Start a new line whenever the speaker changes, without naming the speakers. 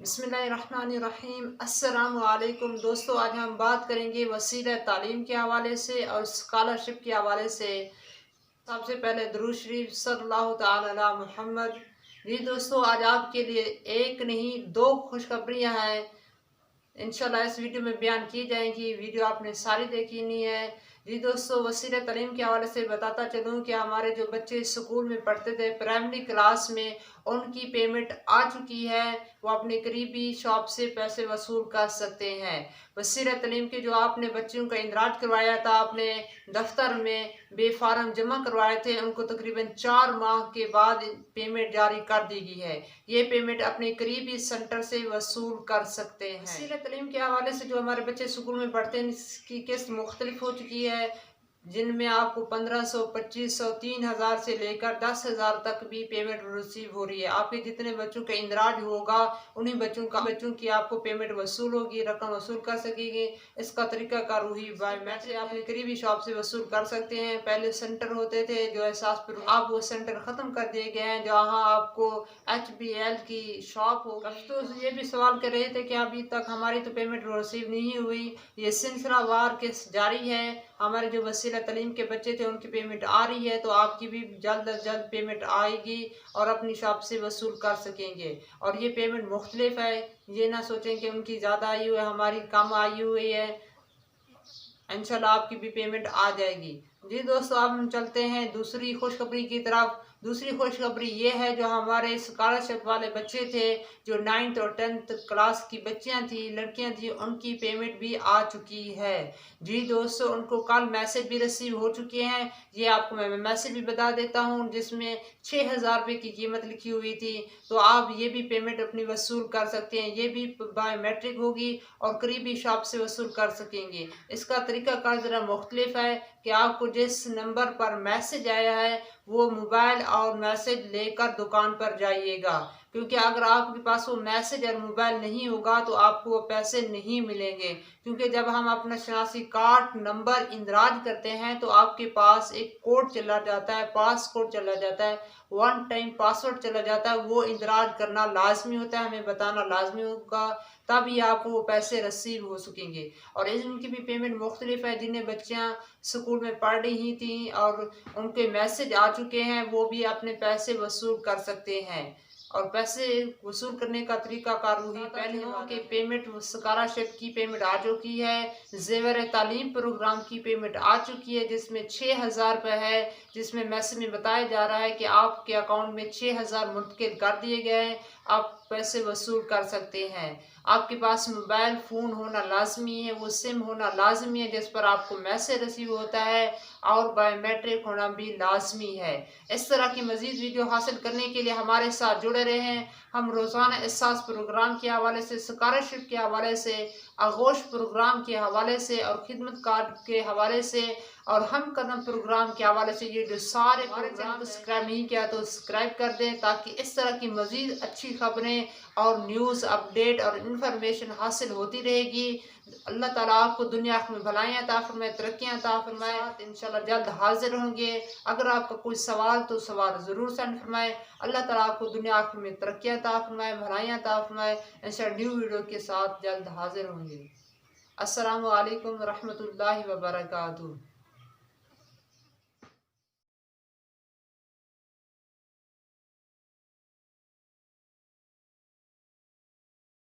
बिस्मिल्लाहिर्रहमानिर्रहीम। अस्सलामुअलैकुम दोस्तों, आज हम बात करेंगे वसीला तालीम के हवाले से और स्कॉलरशिप के हवाले से। सबसे पहले दुरूद शरीफ सल्लल्लाहु तआला अला मुहम्मद। जी दोस्तों, आज आपके लिए एक नहीं दो खुशखबरियाँ हैं, इंशाल्लाह इस वीडियो में बयान की जाएंगी। वीडियो आपने सारी देखी नहीं है। जी दोस्तों, वसीला तालीम के हवाले से बताता चलूँ कि हमारे जो बच्चे स्कूल में पढ़ते थे प्राइमरी क्लास में, उनकी पेमेंट आ चुकी है। वो अपने करीबी शॉप से पैसे वसूल कर सकते हैं। वसीला तालीम के जो आपने बच्चों का इंदराज करवाया था, अपने दफ्तर में बेफारम जमा करवाए थे, उनको तकरीबन 4 माह के बाद पेमेंट जारी कर दी गई है। ये पेमेंट अपने करीबी सेंटर से वसूल कर सकते हैं। वसीला तालीम के हवाले से जो हमारे बच्चे स्कूल में पढ़ते हैं, इसकी किस्त मुख्तलिफ हो चुकी है, जिनमें आपको 1500, 2500, 3000 से लेकर 10,000 तक भी पेमेंट रिसीव हो रही है। आपके जितने बच्चों का इंदराज होगा, उन्हीं बच्चों की आपको पेमेंट वसूल होगी, रकम वसूल कर सकेंगे। इसका तरीका कार वही बायोमेट्रिक से अपने करीबी शॉप से वसूल कर सकते हैं। पहले सेंटर होते थे जो एहसास पर, आप वो सेंटर ख़त्म कर दिए गए हैं जहाँ आपको HBL की शॉप होगा। तो ये भी सवाल कर रहे थे कि अभी तक हमारी तो पेमेंट रिसीव नहीं हुई। ये सिलसिलावार केस जारी है। हमारे जो वसीला तालीम के बच्चे थे उनकी पेमेंट आ रही है, तो आपकी भी जल्द अज जल्द पेमेंट आएगी और अपनी शॉप से वसूल कर सकेंगे। और ये पेमेंट मुख्तलिफ है, ये ना सोचें कि उनकी ज़्यादा आई हुई है, हमारी कम आई हुई है। इंशाल्लाह आपकी भी पेमेंट आ जाएगी। जी दोस्तों, अब हम चलते हैं दूसरी खुशखबरी की तरफ। दूसरी खुशखबरी ये है, जो हमारे स्कॉलरशिप वाले बच्चे थे, जो 9th और 10th क्लास की बच्चियां थी, लड़कियां थी, उनकी पेमेंट भी आ चुकी है। जी दोस्तों, उनको कल मैसेज भी रिसीव हो चुके हैं। ये आपको मैं मैसेज भी बता देता हूँ, जिसमें 6,000 रुपये की कीमत लिखी हुई थी। तो आप ये भी पेमेंट अपनी वसूल कर सकते हैं। ये भी बायोमेट्रिक होगी और करीबी शॉप से वसूल कर सकेंगे। इसका तरीकाकार ज़रा मुख्तलिफ है कि आपको जिस नंबर पर मैसेज आया है, वो मोबाइल और मैसेज लेकर दुकान पर जाइएगा, क्योंकि अगर आपके पास वो मैसेज और मोबाइल नहीं होगा तो आपको वो पैसे नहीं मिलेंगे। क्योंकि जब हम अपना शनासी कार्ड नंबर इंदराज करते हैं तो आपके पास एक कोड चला जाता है, पास कोड चला जाता है, वन टाइम पासवर्ड चला जाता है। वो इंदराज करना लाजमी होता है, हमें बताना लाजमी होगा, तभी आपको वो पैसे रिसीव हो सकेंगे। और इनकी भी पेमेंट मुख्तलिफ है। जिन्हें बच्चियाँ स्कूल में पढ़ रही थी और उनके मैसेज आ चुके हैं, वो भी अपने पैसे वसूल कर सकते हैं। और पैसे वसूल करने का तरीका कार वही पहले हो कि पेमेंट स्कॉलरशिप की पेमेंट आ चुकी है, ज़ेवर तालीम प्रोग्राम की पेमेंट आ चुकी है, जिसमें 6,000 रुपये है, जिसमें मैसेज में बताया जा रहा है कि आपके अकाउंट में 6,000 मुंतकिल कर दिए गए हैं, आप पैसे वसूल कर सकते हैं। आपके पास मोबाइल फ़ोन होना लाजमी है, वो सिम होना लाजमी है जिस पर आपको मैसेज रिसीव होता है, और बायोमेट्रिक होना भी लाजमी है। इस तरह की मज़ीद वीडियो हासिल करने के लिए हमारे साथ जुड़े रहें। हम रोज़ाना एहसास प्रोग्राम के हवाले से, स्कॉलरशिप के हवाले से, आगोश प्रोग्राम के हवाले से और खिदमत कार्ड के हवाले से और हम कदम प्रोग्राम के हवाले से, ये जो सारे प्रोग्राम को सब्सक्राइब नहीं किया तो सब्सक्राइब कर दें, ताकि इस तरह की मज़ीद अच्छी खबरें और न्यूज़ अपडेट और इन्फॉर्मेशन हासिल होती रहेगी। अल्लाह ताला आपको दुनिया में भलाएं अता फरमाए, तरक्कियां अता फरमाए। इंशाल्लाह जल्द हाजिर होंगे। अगर आपका कोई सवाल तो सवाल ज़रूर सेंड फरमाए। अल्लाह ताला आपको दुनिया में तरक्कियां अता फरमाए, भलाइयाँ अता फरमाए। इंशाल्लाह न्यू वीडियो के साथ जल्द हाजिर होंगे। अस्सलामु अलैकुम रहमतुल्लाहि व बरकातुहू।